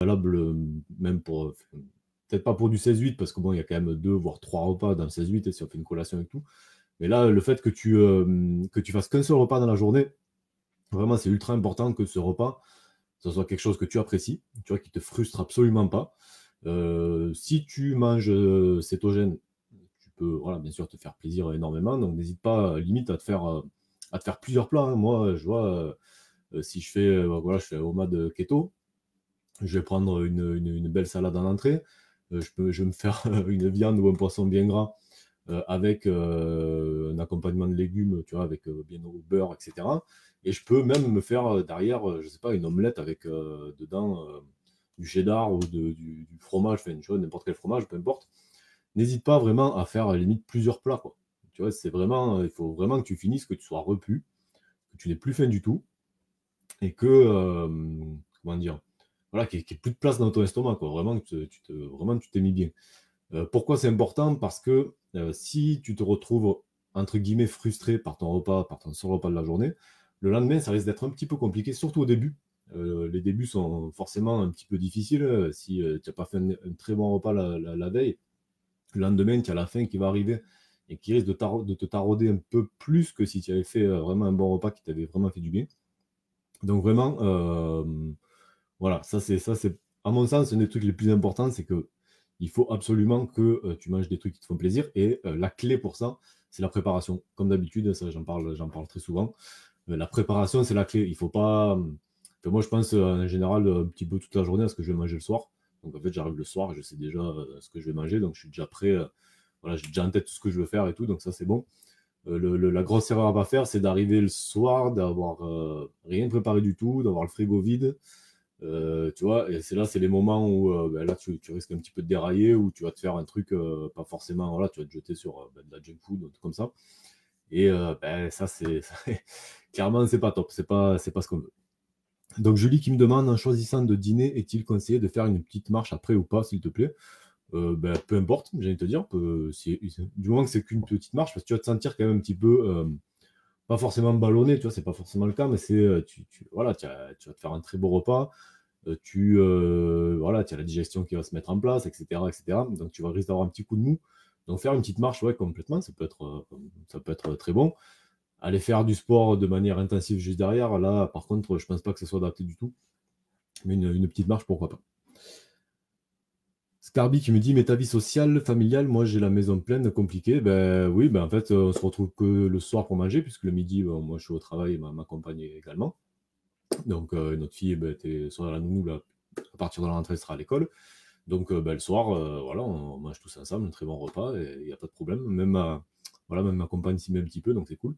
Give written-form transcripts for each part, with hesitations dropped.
valable même pour, peut-être pas pour du 16-8, parce que bon, il y a quand même 2 voire 3 repas dans le 16-8, et si on fait une collation et tout. Mais là, le fait que tu fasses qu'un seul repas dans la journée, vraiment, c'est ultra important que ce repas, ça soit quelque chose que tu apprécies, tu vois, qui te frustre absolument pas. Si tu manges cétogène, tu peux, voilà, bien sûr, te faire plaisir énormément. Donc, n'hésite pas, limite, à te faire plusieurs plats, hein. Moi, je vois, si je fais, voilà, je fais un homard keto, je vais prendre une belle salade en entrée. Je vais me faire une viande ou un poisson bien gras avec un accompagnement de légumes, tu vois, avec bien au beurre, etc. Et je peux même me faire derrière, je sais pas, une omelette avec dedans du cheddar ou du fromage, enfin, tu vois, n'importe quel fromage, peu importe. N'hésite pas vraiment à faire limite plusieurs plats, quoi. Tu vois, c'est vraiment, il faut vraiment que tu finisses, que tu sois repu, que tu n'aies plus faim du tout, et que, comment dire, voilà, qu'il y ait plus de place dans ton estomac, quoi. Vraiment, vraiment, tu t'es mis bien. Pourquoi c'est important? Parce que si tu te retrouves, entre guillemets, frustré par ton repas, par ton seul repas de la journée, le lendemain, ça risque d'être un petit peu compliqué, surtout au début. Les débuts sont forcément un petit peu difficiles. Si tu n'as pas fait un très bon repas la veille, le lendemain, tu as la faim qui va arriver et qui risque de te tarauder un peu plus que si tu avais fait vraiment un bon repas qui t'avait vraiment fait du bien. Donc vraiment, voilà, ça c'est à mon sens, un des trucs les plus importants, c'est que il faut absolument que, tu manges des trucs qui te font plaisir, et la clé pour ça, c'est la préparation. Comme d'habitude, ça j'en parle très souvent. La préparation, c'est la clé. Il faut pas, enfin, moi je pense, en général, un petit peu toute la journée à ce que je vais manger le soir. Donc en fait, j'arrive le soir, je sais déjà, ce que je vais manger, donc je suis déjà prêt, voilà, j'ai déjà en tête tout ce que je veux faire et tout, donc ça c'est bon. La grosse erreur à pas faire, c'est d'arriver le soir, d'avoir rien préparé du tout, d'avoir le frigo vide. Tu vois, et c'est les moments où ben là, tu risques un petit peu de dérailler, ou tu vas te faire un truc pas forcément, voilà, tu vas te jeter sur ben, de la junk food, un truc comme ça. Et ben, ça, clairement, c'est pas top, c'est pas ce qu'on veut. Donc, Julie qui me demande, en choisissant de dîner, est-il conseillé de faire une petite marche après ou pas, s'il te plaît? Ben, peu importe, j'ai envie de te dire, du moment que c'est qu'une petite marche, parce que tu vas te sentir quand même un petit peu, pas forcément ballonné, tu vois, c'est pas forcément le cas, mais voilà, tu vas te faire un très beau repas, voilà, tu as la digestion qui va se mettre en place, etc., etc. Donc tu vas risquer d'avoir un petit coup de mou. Donc faire une petite marche, ouais, complètement, ça peut être très bon. Aller faire du sport de manière intensive juste derrière, là, par contre, je pense pas que ce soit adapté du tout. Mais une petite marche, pourquoi pas. Scarby qui me dit, mais ta vie sociale, familiale, moi j'ai la maison pleine, compliquée. Ben oui, ben en fait, on se retrouve que le soir pour manger, puisque le midi, bon, moi je suis au travail et ma compagne également. Donc notre fille, ben, était sur la nounou, là, à partir de la rentrée, elle sera à l'école. Donc ben, le soir, voilà, on mange tous ensemble, un très bon repas, et il n'y a pas de problème. Voilà, même ma compagne s'y met un petit peu, donc c'est cool.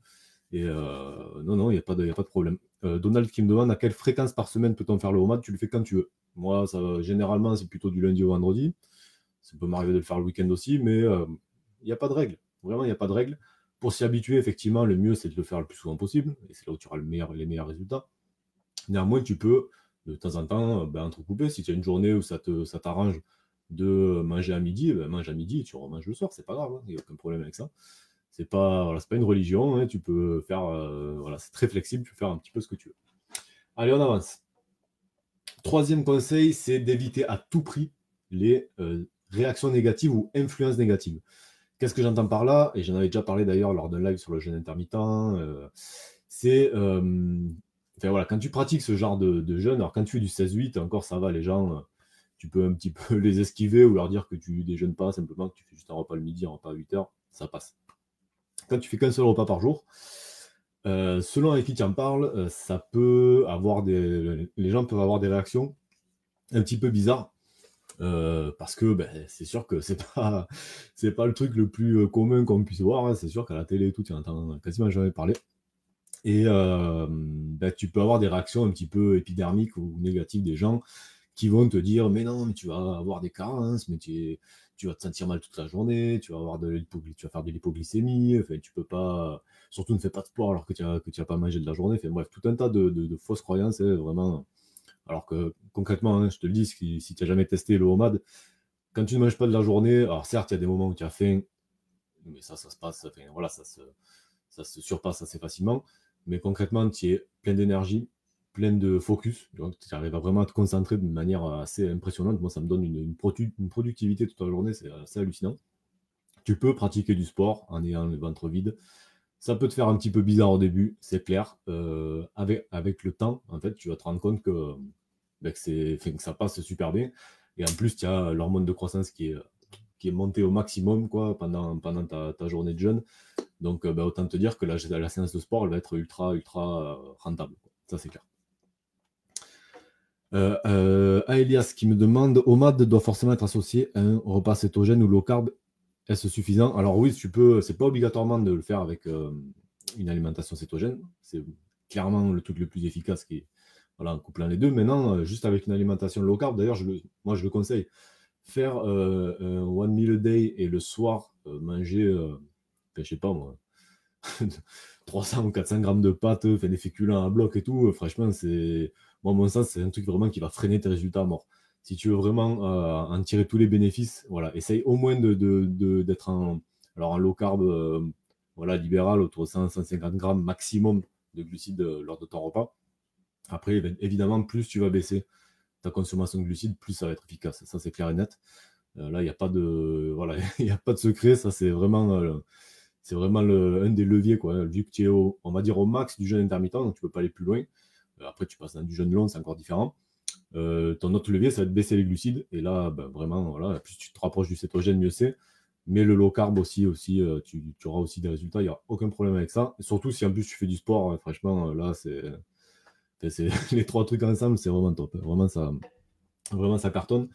Et non, non, il y a pas de problème. Donald qui me demande à quelle fréquence par semaine peut-on faire le homard. Tu le fais quand tu veux. Moi, généralement, c'est plutôt du lundi au vendredi. Ça peut m'arriver de le faire le week-end aussi, mais il n'y a pas de règle. Vraiment, il n'y a pas de règle. Pour s'y habituer, effectivement, le mieux, c'est de le faire le plus souvent possible, et c'est là où tu auras les meilleurs résultats. Néanmoins, tu peux, de temps en temps, ben, entrecouper. Si tu as une journée où ça t'arrange de manger à midi, ben, mange à midi et tu remanges le soir, c'est pas grave, hein, il n'y a aucun problème avec ça. C'est pas une religion, hein, tu peux faire, voilà, c'est très flexible, tu peux faire un petit peu ce que tu veux. Allez, on avance. Troisième conseil, c'est d'éviter à tout prix les réactions négatives ou influences négatives. Qu'est-ce que j'entends par là? Et j'en avais déjà parlé d'ailleurs lors d'un live sur le jeûne intermittent. C'est, enfin voilà, quand tu pratiques ce genre de jeûne, alors quand tu fais du 16-8, encore ça va, les gens, tu peux un petit peu les esquiver ou leur dire que tu déjeunes pas, simplement que tu fais juste un repas le midi, un repas à 8 heures, ça passe. Quand tu fais qu'un seul repas par jour, selon avec qui tu en parles, ça peut avoir les gens peuvent avoir des réactions un petit peu bizarres, parce que ben, c'est sûr que c'est pas le truc le plus commun qu'on puisse voir, hein. C'est sûr qu'à la télé et tout, tu n'entends quasiment jamais parler. Et ben, tu peux avoir des réactions un petit peu épidermiques ou négatives des gens qui vont te dire, mais non, mais tu vas avoir des carences, mais tu vas te sentir mal toute la journée, tu vas tu vas faire de l'hypoglycémie, enfin, tu peux pas, surtout ne fais pas de sport alors que tu as pas mangé de la journée. Enfin, bref, tout un tas de fausses croyances, hein, vraiment. Alors que concrètement, hein, je te le dis, si tu n'as jamais testé le homard, quand tu ne manges pas de la journée, alors certes, il y a des moments où tu as faim, mais ça se passe, enfin, voilà, ça se surpasse assez facilement. Mais concrètement, tu es plein d'énergie, plein de focus. Donc, tu arrives à vraiment te concentrer d'une manière assez impressionnante. Moi, ça me donne une productivité toute la journée, c'est assez hallucinant. Tu peux pratiquer du sport en ayant le ventre vide. Ça peut te faire un petit peu bizarre au début, c'est clair. Avec le temps, en fait, tu vas te rendre compte ben, que ça passe super bien. Et en plus, tu as l'hormone de croissance qui est montée au maximum quoi, pendant ta journée de jeûne. Donc, ben, autant te dire que la séance de sport, elle va être ultra, ultra rentable, quoi. Ça, c'est clair. Elias qui me demande, OMAD doit forcément être associé à un repas cétogène ou low carb. Est-ce suffisant? Alors oui, tu peux, c'est pas obligatoirement de le faire avec une alimentation cétogène. C'est clairement le truc le plus efficace qui est, voilà, en couplant les deux. Maintenant, juste avec une alimentation low carb, d'ailleurs, moi je le conseille. Faire un one meal a day et le soir manger, je sais pas moi, 300 ou 400 grammes de pâtes, des féculents à bloc et tout, franchement, moi, à mon sens, c'est un truc vraiment qui va freiner tes résultats à mort. Si tu veux vraiment en tirer tous les bénéfices, voilà, essaye au moins d'être en low carb, voilà, libéral, autour de 100-150 grammes maximum de glucides lors de ton repas. Après, évidemment, plus tu vas baisser ta consommation de glucides, plus ça va être efficace. Ça, c'est clair et net. Là, il n'y a pas de, voilà, il a pas de secret. Ça, c'est vraiment un des leviers, quoi. Vu que tu es on va dire au max du jeûne intermittent, donc tu peux pas aller plus loin. Après, tu passes dans du jeûne long, c'est encore différent. Ton autre levier, ça va être baisser les glucides. Et là, ben, vraiment, voilà, plus tu te rapproches du cétogène, mieux c'est. Mais le low carb aussi, tu auras aussi des résultats. Il n'y a aucun problème avec ça. Et surtout, si en plus tu fais du sport, franchement, là, c'est les trois trucs ensemble, c'est vraiment top. Vraiment, ça cartonne.